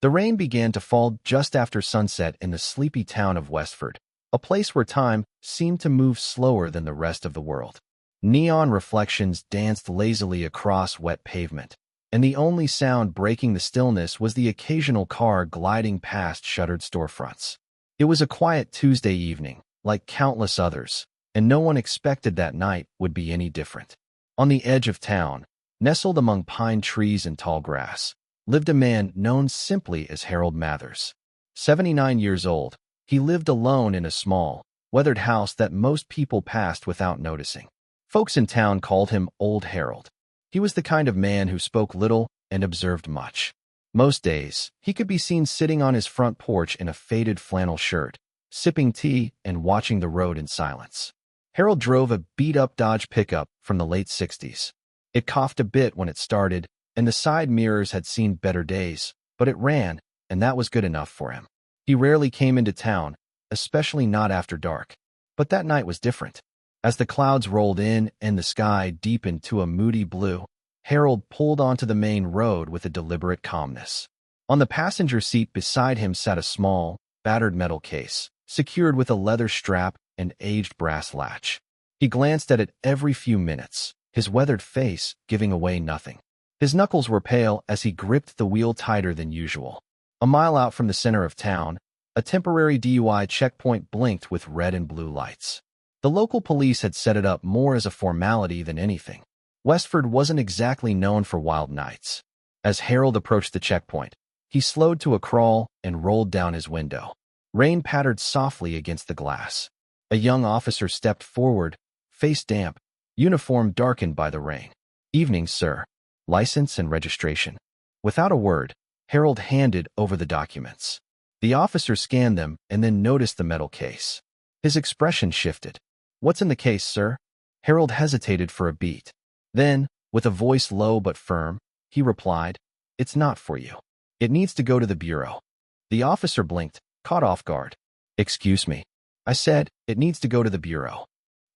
The rain began to fall just after sunset in the sleepy town of Westford, a place where time seemed to move slower than the rest of the world. Neon reflections danced lazily across wet pavement, and the only sound breaking the stillness was the occasional car gliding past shuttered storefronts. It was a quiet Tuesday evening, like countless others, and no one expected that night would be any different. On the edge of town, nestled among pine trees and tall grass, lived a man known simply as Harold Mathers. 79 years old, he lived alone in a small, weathered house that most people passed without noticing. Folks in town called him Old Harold. He was the kind of man who spoke little and observed much. Most days, he could be seen sitting on his front porch in a faded flannel shirt, sipping tea and watching the road in silence. Harold drove a beat-up Dodge pickup from the late 60s. It coughed a bit when it started, and the side mirrors had seen better days, but it ran, and that was good enough for him. He rarely came into town, especially not after dark. But that night was different. As the clouds rolled in and the sky deepened to a moody blue, Harold pulled onto the main road with a deliberate calmness. On the passenger seat beside him sat a small, battered metal case, secured with a leather strap and aged brass latch. He glanced at it every few minutes, his weathered face giving away nothing. His knuckles were pale as he gripped the wheel tighter than usual. A mile out from the center of town, a temporary DUI checkpoint blinked with red and blue lights. The local police had set it up more as a formality than anything. Westford wasn't exactly known for wild nights. As Harold approached the checkpoint, he slowed to a crawl and rolled down his window. Rain pattered softly against the glass. A young officer stepped forward, face damp, uniform darkened by the rain. "Evening, sir. License and registration." Without a word, Harold handed over the documents. The officer scanned them and then noticed the metal case. His expression shifted. "What's in the case, sir?" Harold hesitated for a beat. Then, with a voice low but firm, he replied, "It's not for you. It needs to go to the bureau." The officer blinked, caught off guard. "Excuse me." I said, "It needs to go to the bureau."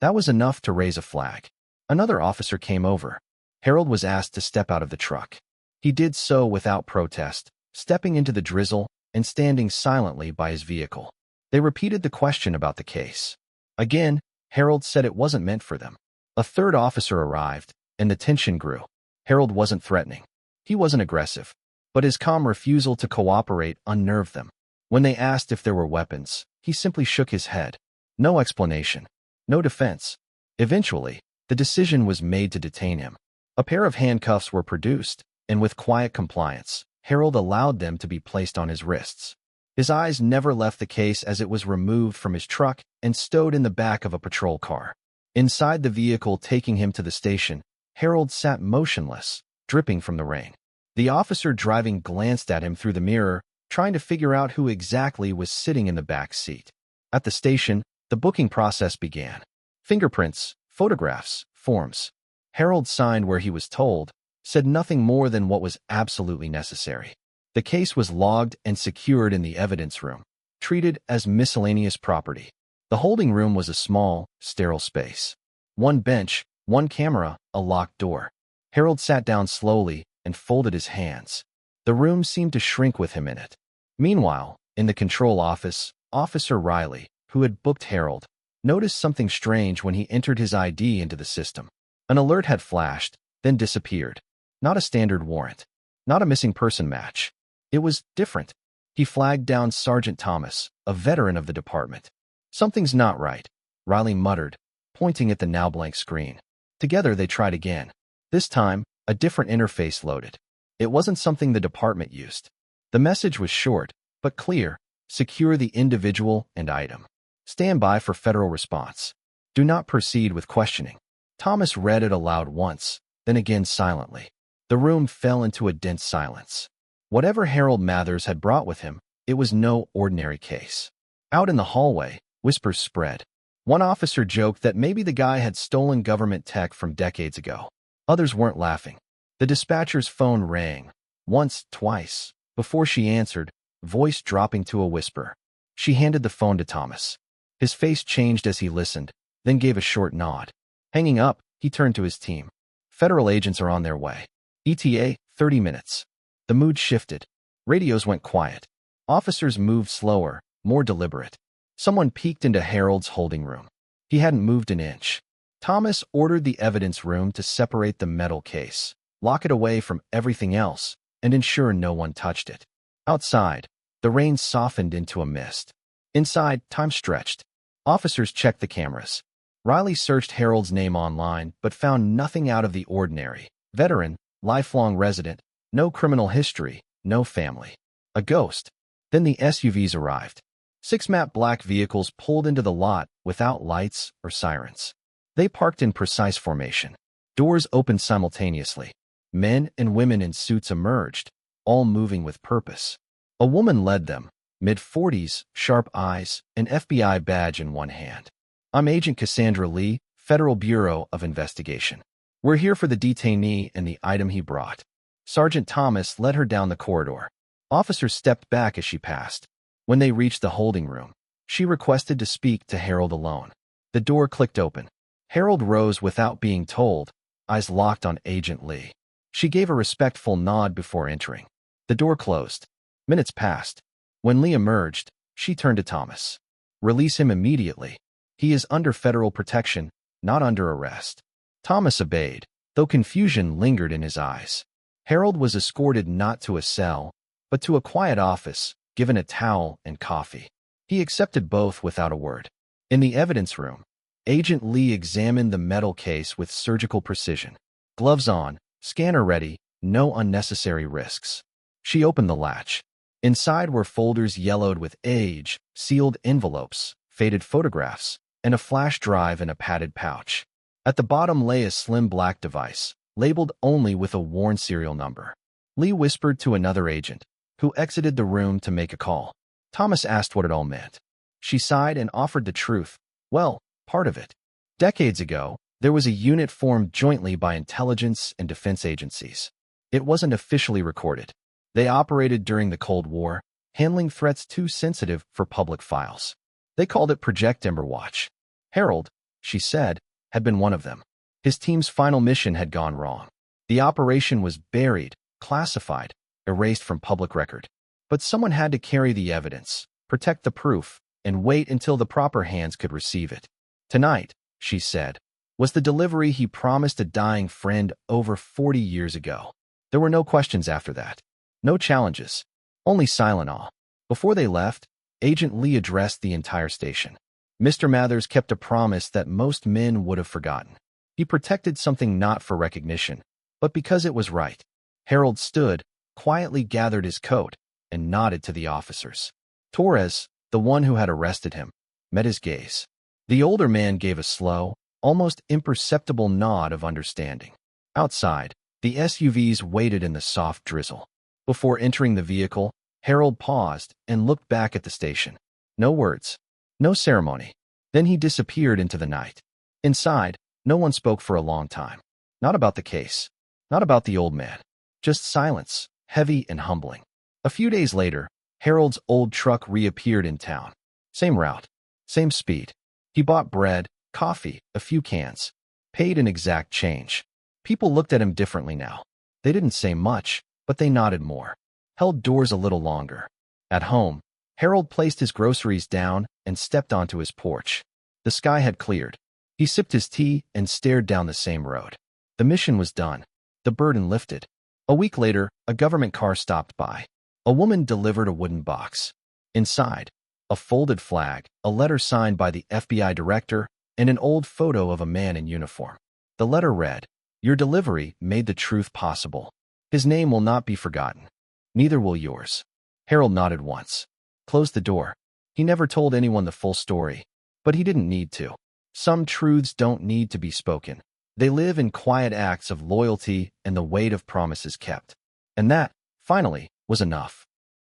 That was enough to raise a flag. Another officer came over. Harold was asked to step out of the truck. He did so without protest, stepping into the drizzle and standing silently by his vehicle. They repeated the question about the case. Again, Harold said it wasn't meant for them. A third officer arrived, and the tension grew. Harold wasn't threatening. He wasn't aggressive. But his calm refusal to cooperate unnerved them. When they asked if there were weapons, he simply shook his head. No explanation. No defense. Eventually, the decision was made to detain him. A pair of handcuffs were produced, and with quiet compliance, Harold allowed them to be placed on his wrists. His eyes never left the case as it was removed from his truck and stowed in the back of a patrol car. Inside the vehicle taking him to the station, Harold sat motionless, dripping from the rain. The officer driving glanced at him through the mirror, trying to figure out who exactly was sitting in the back seat. At the station, the booking process began. Fingerprints, photographs, forms. Harold signed where he was told, said nothing more than what was absolutely necessary. The case was logged and secured in the evidence room, treated as miscellaneous property. The holding room was a small, sterile space. One bench, one camera, a locked door. Harold sat down slowly and folded his hands. The room seemed to shrink with him in it. Meanwhile, in the control office, Officer Riley, who had booked Harold, noticed something strange when he entered his ID into the system. An alert had flashed, then disappeared. Not a standard warrant. Not a missing person match. It was different. He flagged down Sergeant Thomas, a veteran of the department. "Something's not right," Riley muttered, pointing at the now blank screen. Together they tried again. This time, a different interface loaded. It wasn't something the department used. The message was short, but clear. Secure the individual and item. Stand by for federal response. Do not proceed with questioning. Thomas read it aloud once, then again silently. The room fell into a dense silence. Whatever Harold Mathers had brought with him, it was no ordinary case. Out in the hallway, whispers spread. One officer joked that maybe the guy had stolen government tech from decades ago. Others weren't laughing. The dispatcher's phone rang, once, twice, before she answered, voice dropping to a whisper. She handed the phone to Thomas. His face changed as he listened, then gave a short nod. Hanging up, he turned to his team. "Federal agents are on their way. ETA, 30 minutes. The mood shifted. Radios went quiet. Officers moved slower, more deliberate. Someone peeked into Harold's holding room. He hadn't moved an inch. Thomas ordered the evidence room to separate the metal case, lock it away from everything else, and ensure no one touched it. Outside, the rain softened into a mist. Inside, time stretched. Officers checked the cameras. Riley searched Harold's name online, but found nothing out of the ordinary. Veteran, lifelong resident, no criminal history, no family. A ghost. Then the SUVs arrived. 6 matte black vehicles pulled into the lot without lights or sirens. They parked in precise formation. Doors opened simultaneously. Men and women in suits emerged, all moving with purpose. A woman led them, mid-40s, sharp eyes, an FBI badge in one hand. "I'm Agent Cassandra Lee, Federal Bureau of Investigation. We're here for the detainee and the item he brought." Sergeant Thomas led her down the corridor. Officers stepped back as she passed. When they reached the holding room, she requested to speak to Harold alone. The door clicked open. Harold rose without being told, eyes locked on Agent Lee. She gave a respectful nod before entering. The door closed. Minutes passed. When Lee emerged, she turned to Thomas. "Release him immediately. He is under federal protection, not under arrest." Thomas obeyed, though confusion lingered in his eyes. Harold was escorted not to a cell, but to a quiet office, given a towel and coffee. He accepted both without a word. In the evidence room, Agent Lee examined the metal case with surgical precision. Gloves on, scanner ready, no unnecessary risks. She opened the latch. Inside were folders yellowed with age, sealed envelopes, faded photographs, and a flash drive in a padded pouch. At the bottom lay a slim black device, labeled only with a worn serial number. Lee whispered to another agent, who exited the room to make a call. Thomas asked what it all meant. She sighed and offered the truth. Well, part of it. Decades ago, there was a unit formed jointly by intelligence and defense agencies. It wasn't officially recorded. They operated during the Cold War, handling threats too sensitive for public files. They called it Project Emberwatch. Harold, she said, had been one of them. His team's final mission had gone wrong. The operation was buried, classified, erased from public record. But someone had to carry the evidence, protect the proof, and wait until the proper hands could receive it. Tonight, she said, was the delivery he promised a dying friend over 40 years ago. There were no questions after that. No challenges. Only silent awe. Before they left, Agent Lee addressed the entire station. Mr. Mathers kept a promise that most men would have forgotten. He protected something not for recognition, but because it was right. Harold stood, quietly gathered his coat, and nodded to the officers. Torres, the one who had arrested him, met his gaze. The older man gave a slow, almost imperceptible nod of understanding. Outside, the SUVs waited in the soft drizzle. Before entering the vehicle, Harold paused and looked back at the station. No words. No ceremony. Then he disappeared into the night. Inside, no one spoke for a long time. Not about the case. Not about the old man. Just silence, heavy and humbling. A few days later, Harold's old truck reappeared in town. Same route. Same speed. He bought bread, coffee, a few cans. Paid in exact change. People looked at him differently now. They didn't say much, but they nodded more. Held doors a little longer. At home, Harold placed his groceries down and stepped onto his porch. The sky had cleared. He sipped his tea and stared down the same road. The mission was done. The burden lifted. A week later, a government car stopped by. A woman delivered a wooden box. Inside, a folded flag, a letter signed by the FBI director, and an old photo of a man in uniform. The letter read, "Your delivery made the truth possible. His name will not be forgotten. Neither will yours." Harold nodded once. Closed the door. He never told anyone the full story, but he didn't need to. Some truths don't need to be spoken. They live in quiet acts of loyalty and the weight of promises kept. And that, finally, was enough.